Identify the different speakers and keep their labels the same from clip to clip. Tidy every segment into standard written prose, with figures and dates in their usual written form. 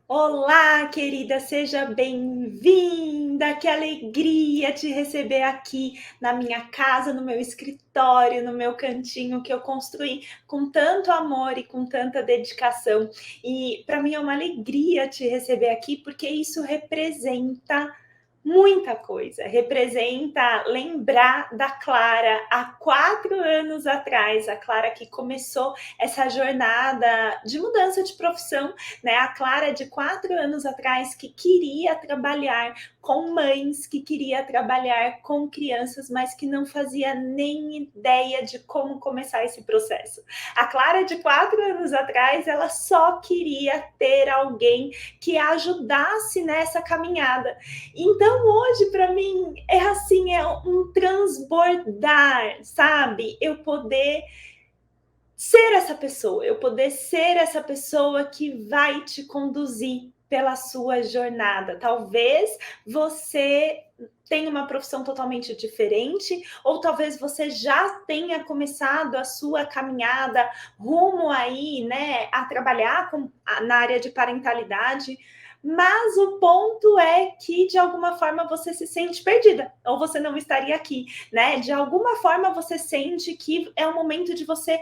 Speaker 1: Olá, querida, seja bem-vinda. Que alegria te receber aqui na minha casa, no meu escritório, no meu cantinho que eu construí com tanto amor e com tanta dedicação. E para mim é uma alegria te receber aqui, porque isso representa muita coisa. Representa lembrar da Clara há 4 anos atrás, a Clara que começou essa jornada de mudança de profissão, né? A Clara de 4 anos atrás que queria trabalhar com mães, que queria trabalhar com crianças, mas que não fazia nem ideia de como começar esse processo. A Clara de 4 anos atrás, ela só queria ter alguém que a ajudasse nessa caminhada. Então hoje para mim é assim, é um transbordar, sabe? Eu poder ser essa pessoa, eu poder ser essa pessoa que vai te conduzir pela sua jornada. Talvez você tenha uma profissão totalmente diferente, ou talvez você já tenha começado a sua caminhada rumo aí, né, a trabalhar na área de parentalidade, mas o ponto é que de alguma forma você se sente perdida, ou você não estaria aqui, né? De alguma forma você sente que é o momento de você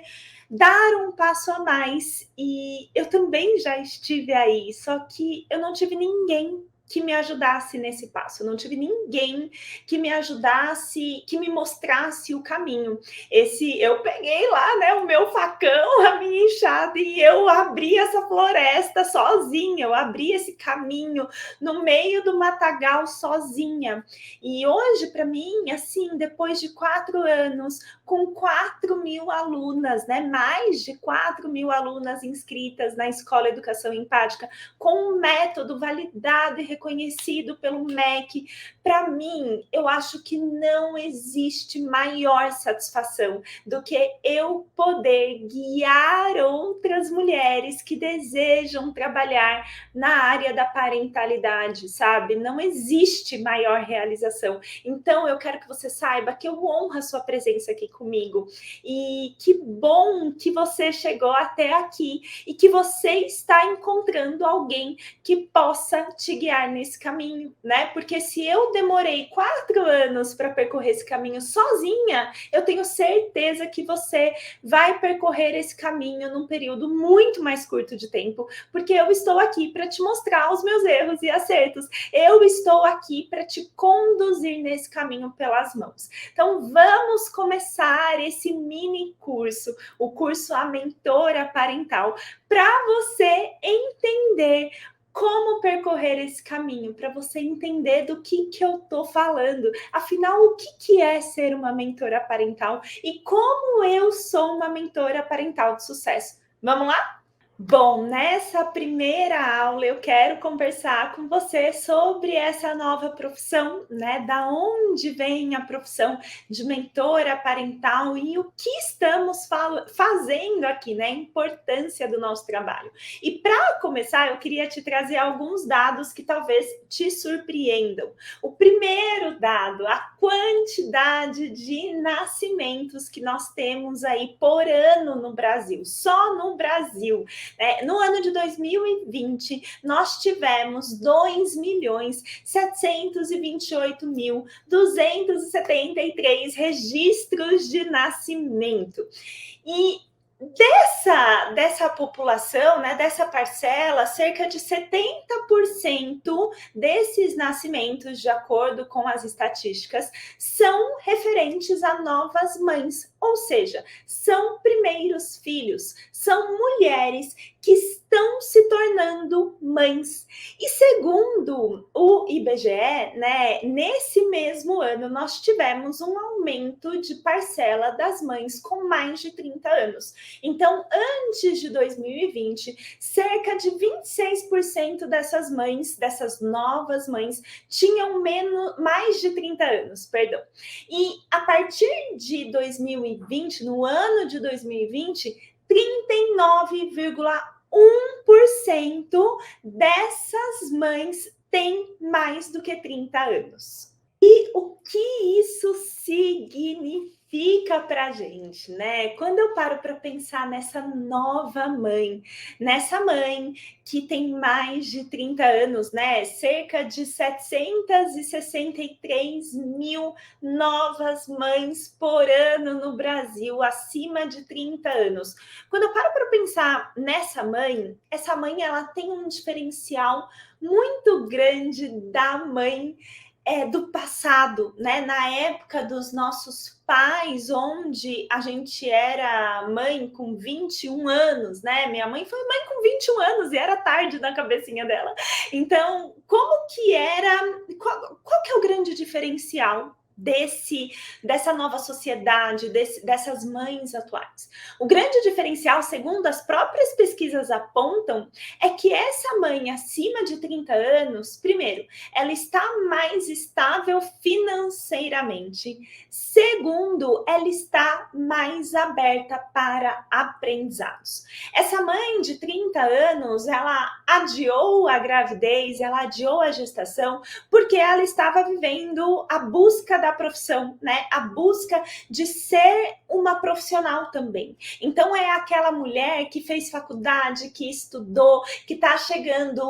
Speaker 1: dar um passo a mais. E eu também já estive aí, só que eu não tive ninguém que me ajudasse nesse passo, eu não tive ninguém que me ajudasse, que me mostrasse o caminho. Eu peguei lá, né, o meu facão, a minha enxada e eu abri essa floresta sozinha, eu abri esse caminho no meio do matagal sozinha. E hoje, para mim, assim, depois de 4 anos, com 4.000 alunas, né? Mais de 4.000 alunas inscritas na Escola Educação Empática, com um método validado e reconhecido pelo MEC. Para mim, eu acho que não existe maior satisfação do que eu poder guiar outras mulheres que desejam trabalhar na área da parentalidade, sabe? Não existe maior realização. Então, eu quero que você saiba que eu honro a sua presença aqui comigo. E que bom que você chegou até aqui e que você está encontrando alguém que possa te guiar nesse caminho, né? Porque se eu demorei 4 anos para percorrer esse caminho sozinha, eu tenho certeza que você vai percorrer esse caminho num período muito mais curto de tempo, porque eu estou aqui para te mostrar os meus erros e acertos. Eu estou aqui para te conduzir nesse caminho pelas mãos. Então, vamos começar esse mini curso, o curso A Mentora Parental, para você entender como percorrer esse caminho, para você entender do que eu estou falando. Afinal, o que é ser uma mentora parental e como eu sou uma mentora parental de sucesso? Vamos lá? Bom, nessa primeira aula eu quero conversar com você sobre essa nova profissão, né? Da onde vem a profissão de mentora parental e o que estamos fazendo aqui, né? A importância do nosso trabalho. E para começar, eu queria te trazer alguns dados que talvez te surpreendam. O primeiro dado, a quantidade de nascimentos que nós temos aí por ano no Brasil, só no Brasil. No ano de 2020, nós tivemos 2.728.273 registros de nascimento. E dessa população, né, dessa parcela, cerca de 70% desses nascimentos, de acordo com as estatísticas, são referentes a novas mães, ou seja, são primeiros filhos, são mulheres que estão se tornando mães. E segundo o IBGE, né, nesse mesmo ano nós tivemos um aumento de parcela das mães com mais de 30 anos. Então, antes de 2020, cerca de 26% dessas mães, dessas novas mães, tinham mais de 30 anos, perdão. E a partir de 2020, no ano de 2020, 39,1% dessas mães têm mais do que 30 anos. O que isso significa para a gente, né? Quando eu paro para pensar nessa nova mãe, nessa mãe que tem mais de 30 anos, né? Cerca de 763 mil novas mães por ano no Brasil, acima de 30 anos. Quando eu paro para pensar nessa mãe, essa mãe ela tem um diferencial muito grande da mãe do passado, né? Na época dos nossos pais, onde a gente era mãe com 21 anos, né? Minha mãe foi mãe com 21 anos e era tarde na cabecinha dela. Então, como que era? Qual que é o grande diferencial dessa nova sociedade, dessas mães atuais? O grande diferencial, segundo as próprias pesquisas apontam, é que essa mãe acima de 30 anos, primeiro, ela está mais estável financeiramente. Segundo, ela está mais aberta para aprendizados. Essa mãe de 30 anos, ela adiou a gravidez, ela adiou a gestação, porque ela estava vivendo a busca da profissão, né? A busca de ser uma profissional também. Então, é aquela mulher que fez faculdade, que estudou, que está chegando,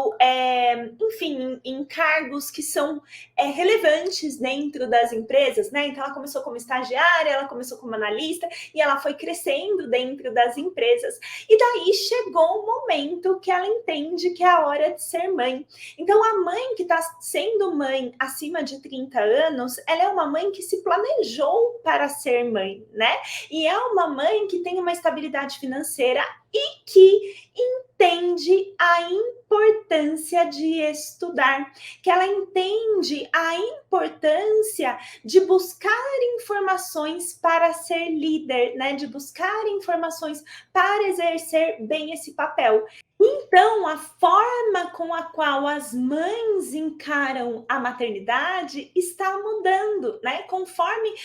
Speaker 1: enfim, em cargos que são relevantes dentro das empresas, né? Então, ela começou como estagiária, ela começou como analista e ela foi crescendo dentro das empresas. E daí chegou o momento que ela entende que é a hora de ser mãe. Então, a mãe que está sendo mãe acima de 30 anos, ela é uma mãe que se planejou para ser mãe, né? E é uma mãe que tem uma estabilidade financeira e que entende a importância de estudar, que ela entende a importância de buscar informações para ser líder, né? De buscar informações para exercer bem esse papel. Então, a forma com a qual as mães encaram a maternidade está mudando, né? Conforme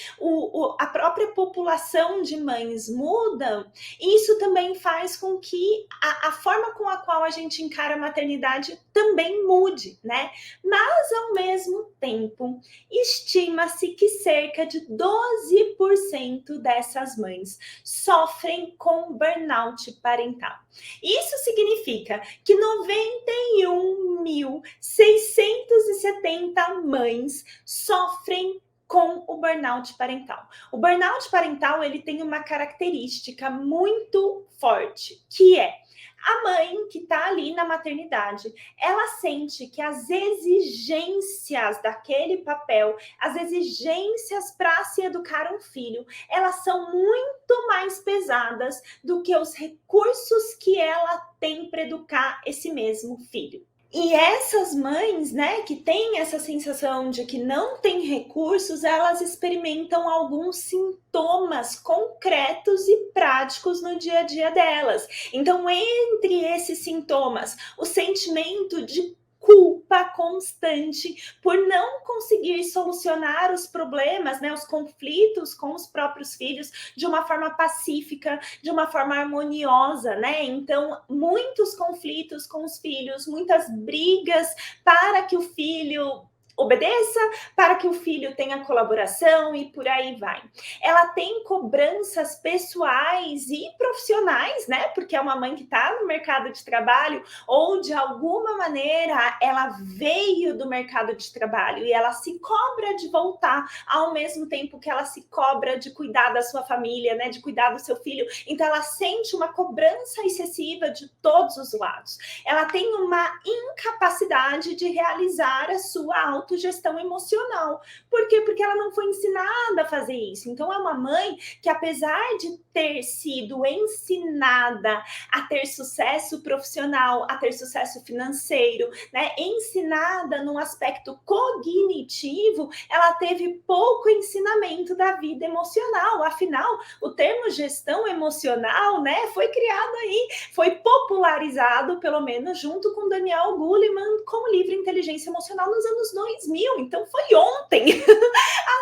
Speaker 1: a própria população de mães muda, isso também faz com que a forma com a qual a gente encara a maternidade também mude, né? Mas, ao mesmo tempo, estima-se que cerca de 12% dessas mães sofrem com burnout parental. Isso significa que 91.670 mães sofrem com o burnout parental. O burnout parental, ele tem uma característica muito forte, que é a mãe que está ali na maternidade, ela sente que as exigências daquele papel, as exigências para se educar um filho, elas são muito mais pesadas do que os recursos que ela tem para educar esse mesmo filho. E essas mães, né, que têm essa sensação de que não tem recursos, elas experimentam alguns sintomas concretos e práticos no dia a dia delas. Então, entre esses sintomas, o sentimento de culpa constante por não conseguir solucionar os problemas, né, os conflitos com os próprios filhos de uma forma pacífica, de uma forma harmoniosa, né? Então, muitos conflitos com os filhos, muitas brigas para que o filho obedeça, para que o filho tenha colaboração e por aí vai. Ela tem cobranças pessoais e profissionais, né? Porque é uma mãe que está no mercado de trabalho ou de alguma maneira ela veio do mercado de trabalho e ela se cobra de voltar ao mesmo tempo que ela se cobra de cuidar da sua família, né? De cuidar do seu filho. Então ela sente uma cobrança excessiva de todos os lados. Ela tem uma incapacidade de realizar a sua autogestão emocional. Por quê? Porque ela não foi ensinada a fazer isso. Então, é uma mãe que, apesar de ter sido ensinada a ter sucesso profissional, a ter sucesso financeiro, né, ensinada num aspecto cognitivo, ela teve pouco ensinamento da vida emocional. Afinal, o termo gestão emocional, né, foi criado aí, foi popularizado, pelo menos junto com Daniel Goleman, com o livro Inteligência Emocional nos anos 2000. Então, foi ontem.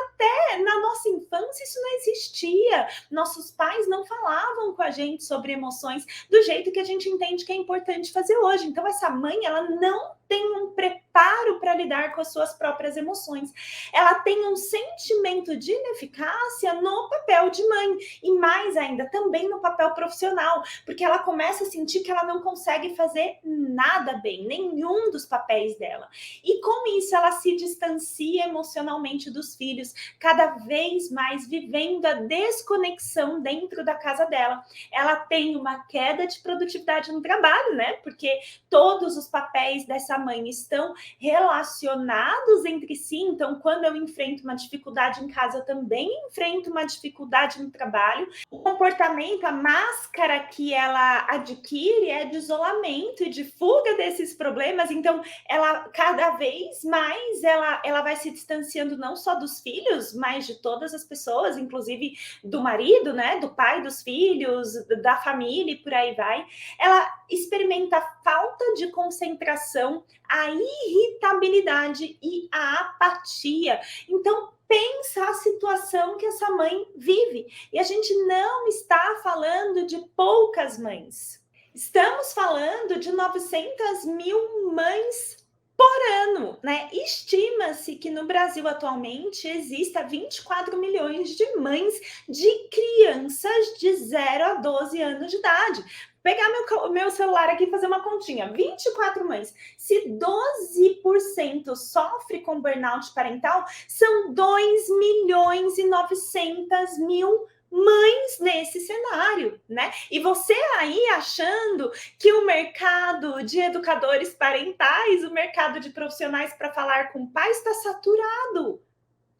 Speaker 1: Até na nossa infância isso não existia. Nossos pais não falavam com a gente sobre emoções do jeito que a gente entende que é importante fazer hoje. Então, essa mãe, ela não tem um preparo preparo para lidar com as suas próprias emoções. Ela tem um sentimento de ineficácia no papel de mãe e mais ainda também no papel profissional, porque ela começa a sentir que ela não consegue fazer nada bem, nenhum dos papéis dela. E com isso ela se distancia emocionalmente dos filhos, cada vez mais vivendo a desconexão dentro da casa dela. Ela tem uma queda de produtividade no trabalho, né? Porque todos os papéis dessa mãe estão relacionados entre si, então quando eu enfrento uma dificuldade em casa, eu também enfrento uma dificuldade no trabalho. O comportamento, a máscara que ela adquire é de isolamento e de fuga desses problemas, então ela cada vez mais ela vai se distanciando não só dos filhos, mas de todas as pessoas, inclusive do marido, né, do pai dos filhos, da família e por aí vai. Ela experimenta a falta de concentração, a irritabilidade e a apatia. Então, pensa a situação que essa mãe vive. E a gente não está falando de poucas mães. Estamos falando de 900 mil mães por ano, né? Estima-se que no Brasil atualmente exista 24 milhões de mães de crianças de 0 a 12 anos de idade. Pegar meu celular aqui e fazer uma continha. 24 mães. Se 12% sofre com burnout parental, são 2 milhões e 900 mil mães nesse cenário, né? E você aí achando que o mercado de educadores parentais, o mercado de profissionais para falar com pais está saturado.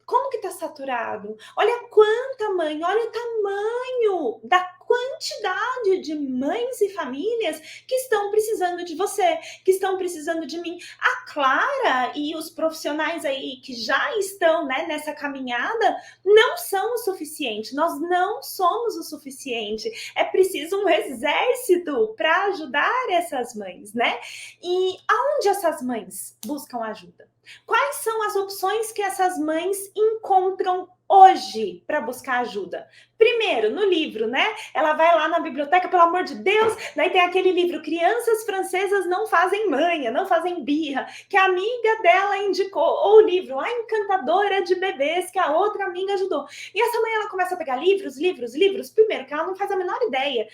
Speaker 1: Como que está saturado? Olha quanta mãe, olha o tamanho da quantidade de mães e famílias que estão precisando de você, que estão precisando de mim. A Clara e os profissionais aí que já estão, né, nessa caminhada não são o suficiente. Nós não somos o suficiente. É preciso um exército para ajudar essas mães, né? E aonde essas mães buscam ajuda? Quais são as opções que essas mães encontram hoje para buscar ajuda? Primeiro, no livro, né? Ela vai lá na biblioteca, pelo amor de Deus, daí tem aquele livro, Crianças Francesas Não Fazem Manha, Não Fazem Birra, que a amiga dela indicou, ou o livro, A Encantadora de Bebês, que a outra amiga ajudou. E essa mãe, ela começa a pegar livros, primeiro, que ela não faz a menor ideia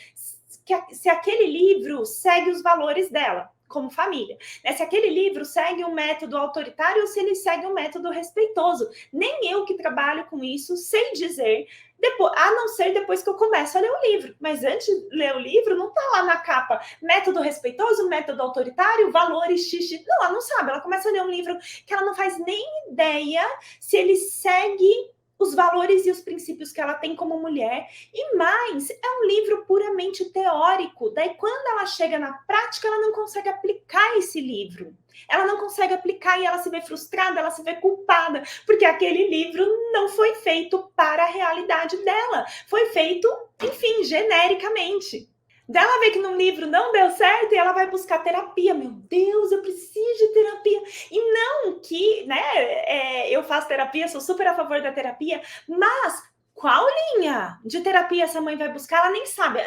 Speaker 1: se aquele livro segue os valores dela como família, né? Se aquele livro segue um método autoritário ou se ele segue um método respeitoso. Nem eu que trabalho com isso sei dizer, depois, a não ser depois que eu começo a ler o livro. Mas antes de ler o livro, não tá lá na capa método respeitoso, método autoritário, valores, xixi. Não, ela não sabe. Ela começa a ler um livro que ela não faz nem ideia se ele segue os valores e os princípios que ela tem como mulher, e mais, é um livro puramente teórico, daí quando ela chega na prática, ela não consegue aplicar esse livro, ela não consegue aplicar e ela se vê frustrada, ela se vê culpada, porque aquele livro não foi feito para a realidade dela, foi feito, enfim, genericamente. Dela ver que no livro não deu certo e ela vai buscar terapia. Meu Deus, eu preciso de terapia. E não que, né, eu faço terapia, sou super a favor da terapia, mas qual linha de terapia essa mãe vai buscar? Ela nem sabe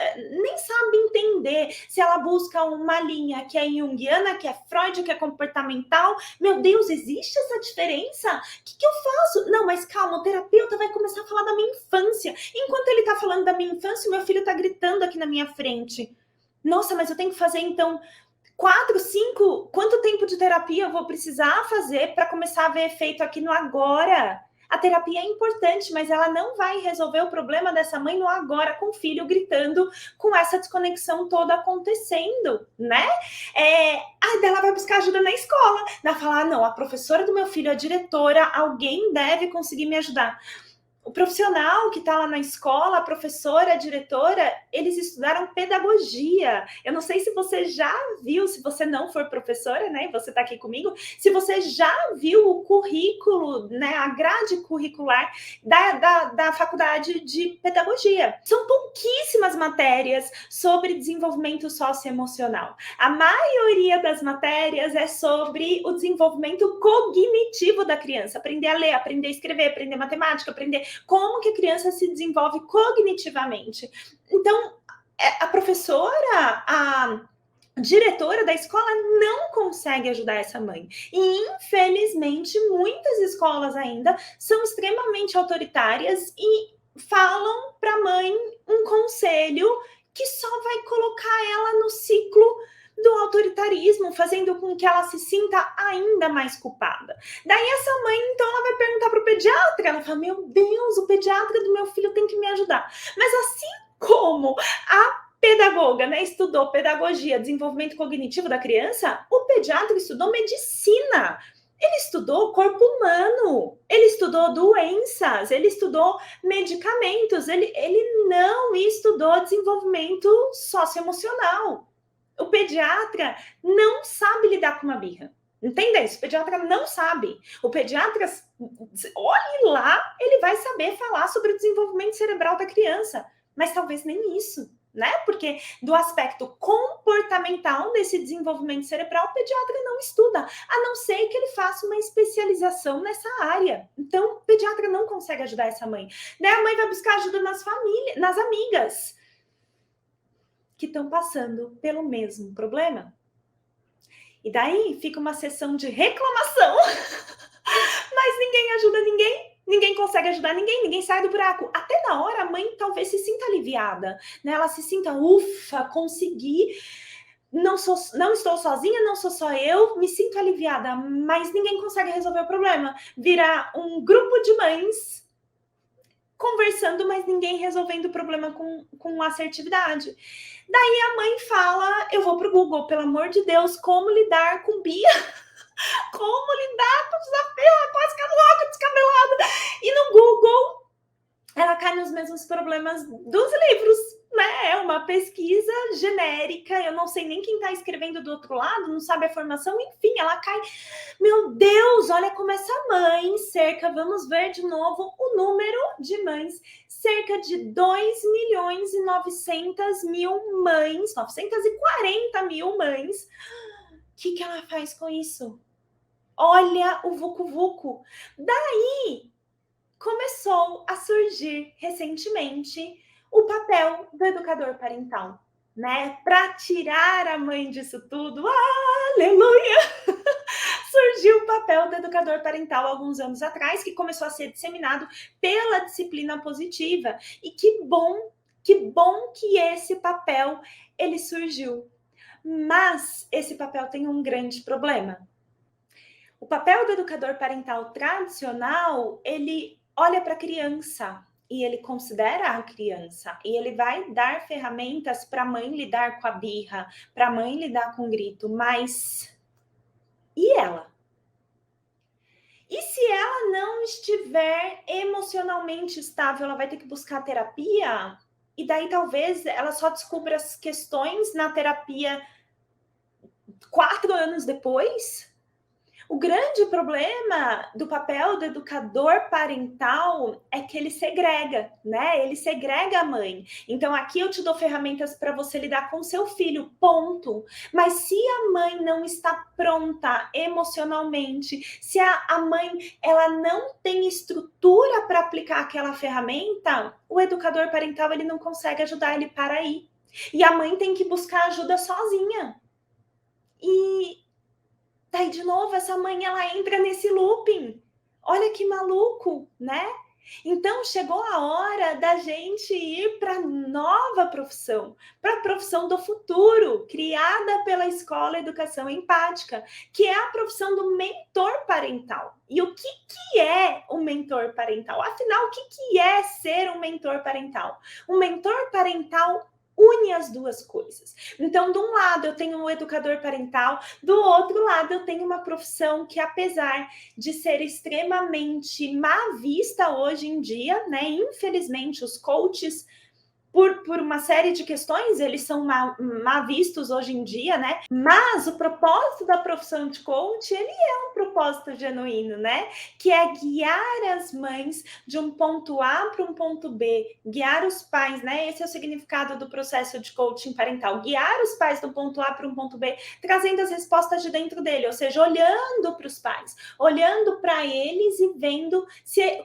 Speaker 1: entender se ela busca uma linha que é junguiana, que é Freud, que é comportamental. Meu Deus, existe essa diferença? O que eu faço? Não, mas calma, o terapeuta vai começar a falar da minha infância. Enquanto ele tá falando da minha infância, o meu filho tá gritando aqui na minha frente. Nossa, mas eu tenho que fazer, então, 4, 5... Quanto tempo de terapia eu vou precisar fazer para começar a ver efeito aqui no agora? A terapia é importante, mas ela não vai resolver o problema dessa mãe no agora, com o filho gritando, com essa desconexão toda acontecendo, né? Aí ela vai buscar ajuda na escola, vai falar, não, a professora do meu filho, a diretora, alguém deve conseguir me ajudar. O profissional que está lá na escola, a professora, a diretora, eles estudaram pedagogia. Eu não sei se você já viu, se você não for professora, né, você está aqui comigo, se você já viu o currículo, né, a grade curricular da faculdade de pedagogia. São pouquíssimas matérias sobre desenvolvimento socioemocional. A maioria das matérias é sobre o desenvolvimento cognitivo da criança. Aprender a ler, aprender a escrever, aprender matemática, aprender como que a criança se desenvolve cognitivamente. Então, a professora, diretora da escola não consegue ajudar essa mãe. E, infelizmente, muitas escolas ainda são extremamente autoritárias e falam para a mãe um conselho que só vai colocar ela no ciclo do autoritarismo, fazendo com que ela se sinta ainda mais culpada. Daí essa mãe, então, ela vai perguntar para o pediatra, ela fala, meu Deus, o pediatra do meu filho tem que me ajudar. Mas assim como a pedagoga, né, estudou pedagogia, desenvolvimento cognitivo da criança, o pediatra estudou medicina. Ele estudou corpo humano, ele estudou doenças, ele estudou medicamentos, ele não estudou desenvolvimento socioemocional. O pediatra não sabe lidar com uma birra. Entenda isso, o pediatra não sabe. O pediatra, olhe lá, ele vai saber falar sobre o desenvolvimento cerebral da criança, mas talvez nem isso, né? Porque do aspecto comportamental desse desenvolvimento cerebral, o pediatra não estuda, a não ser que ele faça uma especialização nessa área. Então, o pediatra não consegue ajudar essa mãe. Daí a mãe vai buscar ajuda nas famílias, nas amigas que estão passando pelo mesmo problema. E daí fica uma sessão de reclamação, mas ninguém ajuda ninguém. Ninguém consegue ajudar ninguém, ninguém sai do buraco. Até na hora a mãe talvez se sinta aliviada, né? Ela se sinta, ufa, consegui, não estou sozinha, não sou só eu, me sinto aliviada, mas ninguém consegue resolver o problema. Virar um grupo de mães conversando, mas ninguém resolvendo o problema com assertividade. Daí a mãe fala, eu vou pro Google, pelo amor de Deus, como lidar com Bia? Como lidar com desafio? Ela quase caiu logo descabelada. E no Google, ela cai nos mesmos problemas dos livros, né? É uma pesquisa genérica, eu não sei nem quem está escrevendo do outro lado, não sabe a formação, enfim, ela cai. Meu Deus, olha como essa mãe, vamos ver de novo o número de mães, cerca de 2.900.000 mães, 940 mil mães. O que ela faz com isso? Olha o vucu-vucu. Daí começou a surgir recentemente o papel do educador parental, né? Para tirar a mãe disso tudo, aleluia! Surgiu o papel do educador parental alguns anos atrás, que começou a ser disseminado pela disciplina positiva. E que bom que esse papel ele surgiu. Mas esse papel tem um grande problema. O papel do educador parental tradicional, ele olha para a criança e ele considera a criança e ele vai dar ferramentas para a mãe lidar com a birra, para a mãe lidar com o grito, mas e ela? E se ela não estiver emocionalmente estável, ela vai ter que buscar terapia? E daí talvez ela só descubra as questões na terapia 4 anos depois? O grande problema do papel do educador parental é que ele segrega, né? Ele segrega a mãe. Então, aqui eu te dou ferramentas para você lidar com seu filho, ponto. Mas se a mãe não está pronta emocionalmente, se a mãe ela não tem estrutura para aplicar aquela ferramenta, o educador parental ele não consegue ajudar ele para aí. E a mãe tem que buscar ajuda sozinha. E daí, de novo, essa mãe, ela entra nesse looping. Olha que maluco, né? Então, chegou a hora da gente ir para a nova profissão, para a profissão do futuro, criada pela Escola Educação Empática, que é a profissão do mentor parental. E o que é o mentor parental? Afinal, o que é ser um mentor parental? Um mentor parental une as duas coisas. Então, de um lado, eu tenho um educador parental, do outro lado, eu tenho uma profissão que, apesar de ser extremamente má vista hoje em dia, né? Infelizmente, os coaches, por uma série de questões, eles são má vistos hoje em dia, né? Mas o propósito da profissão de coach, ele é um propósito genuíno, né? Que é guiar as mães de um ponto A para um ponto B, guiar os pais, né? Esse é o significado do processo de coaching parental, guiar os pais do ponto A para um ponto B, trazendo as respostas de dentro dele, ou seja, olhando para os pais, olhando para eles e vendo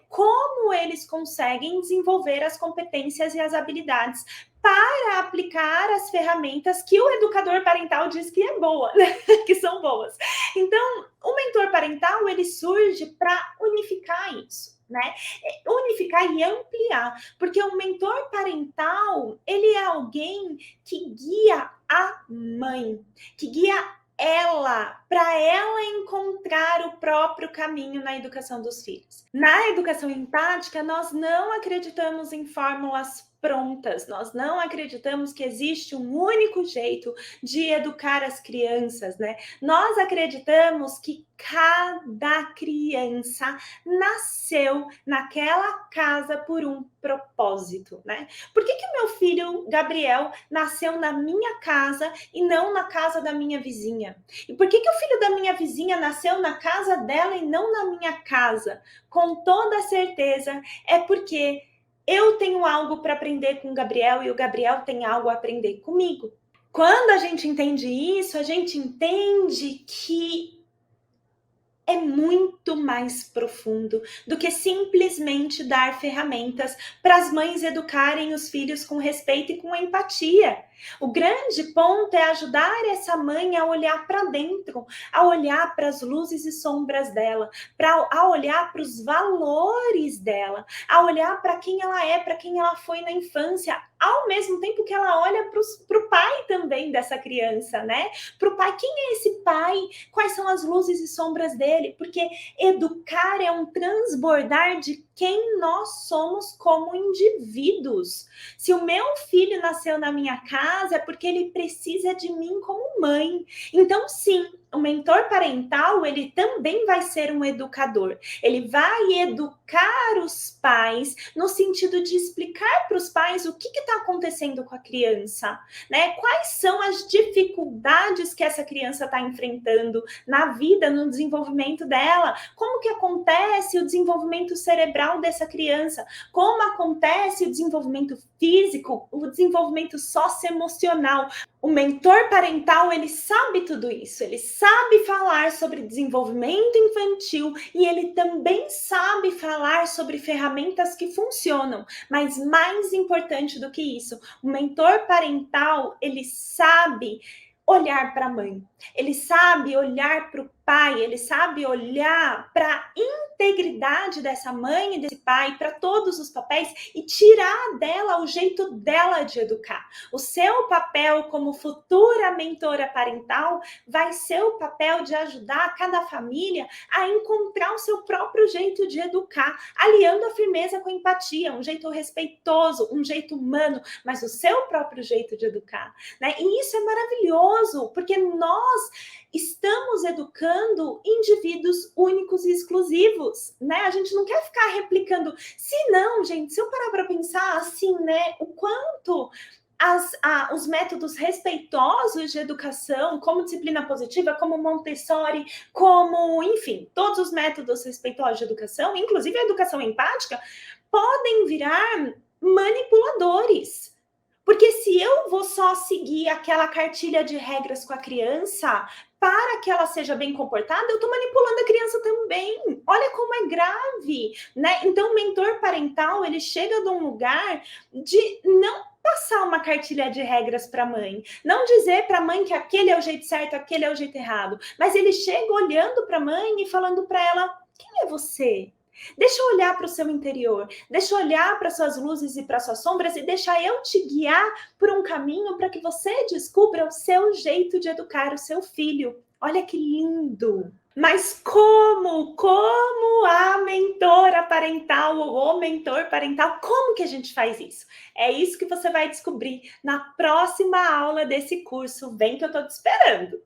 Speaker 1: como eles conseguem desenvolver as competências e as habilidades habilidades para aplicar as ferramentas que o educador parental diz que é boa, né? Que são boas. Então, o mentor parental, ele surge para unificar isso, né? Unificar e ampliar, porque o mentor parental, ele é alguém que guia a mãe, que guia ela, para ela encontrar o próprio caminho na educação dos filhos. Na educação empática, nós não acreditamos em fórmulas prontas, nós não acreditamos que existe um único jeito de educar as crianças, né? Nós acreditamos que cada criança nasceu naquela casa por um propósito, né? Por que o meu filho Gabriel nasceu na minha casa e não na casa da minha vizinha? E por que o filho da minha vizinha nasceu na casa dela e não na minha casa? Com toda certeza é porque eu tenho algo para aprender com o Gabriel e o Gabriel tem algo a aprender comigo. Quando a gente entende isso, a gente entende que é muito mais profundo do que simplesmente dar ferramentas para as mães educarem os filhos com respeito e com empatia. O grande ponto é ajudar essa mãe a olhar para dentro, a olhar para as luzes e sombras dela, a olhar para os valores dela, a olhar para quem ela é, para quem ela foi na infância, ao mesmo tempo que ela olha para o pai também dessa criança, né? Para o pai, quem é esse pai? Quais são as luzes e sombras dele? Porque educar é um transbordar de quem nós somos como indivíduos. Se o meu filho nasceu na minha casa, é porque ele precisa de mim como mãe. Então, sim, o mentor parental, ele também vai ser um educador. Ele vai educar os pais no sentido de explicar para os pais o que está acontecendo com a criança, né? Quais são as dificuldades que essa criança está enfrentando na vida, no desenvolvimento dela, como que acontece o desenvolvimento cerebral dessa criança, como acontece o desenvolvimento físico, o desenvolvimento socioemocional. O mentor parental, ele sabe tudo isso, ele sabe falar sobre desenvolvimento infantil e ele também sabe falar sobre ferramentas que funcionam, mas mais importante do que isso, o mentor parental, ele sabe olhar para a mãe, ele sabe olhar para o pai, ele sabe olhar para a integridade dessa mãe e desse pai, para todos os papéis e tirar dela o jeito dela de educar. O seu papel como futura mentora parental vai ser o papel de ajudar cada família a encontrar o seu próprio jeito de educar, aliando a firmeza com a empatia, um jeito respeitoso, um jeito humano, mas o seu próprio jeito de educar, né? E isso é maravilhoso, porque nós estamos educando indivíduos únicos e exclusivos, né? A gente não quer ficar replicando. Se não, gente, se eu parar para pensar assim, né, o quanto os métodos respeitosos de educação, como disciplina positiva, como Montessori, como, enfim, todos os métodos respeitosos de educação, inclusive a educação empática, podem virar manipuladores. Porque se eu vou só seguir aquela cartilha de regras com a criança para que ela seja bem comportada, eu estou manipulando a criança também. Olha como é grave, né? Então, o mentor parental, ele chega de um lugar de não passar uma cartilha de regras para a mãe, não dizer para a mãe que aquele é o jeito certo, aquele é o jeito errado, mas ele chega olhando para a mãe e falando para ela, quem é você? Deixa eu olhar para o seu interior, deixa eu olhar para suas luzes e para suas sombras e deixa eu te guiar por um caminho para que você descubra o seu jeito de educar o seu filho. Olha que lindo! Mas como a mentora parental ou o mentor parental, como que a gente faz isso? É isso que você vai descobrir na próxima aula desse curso. Vem que eu estou te esperando!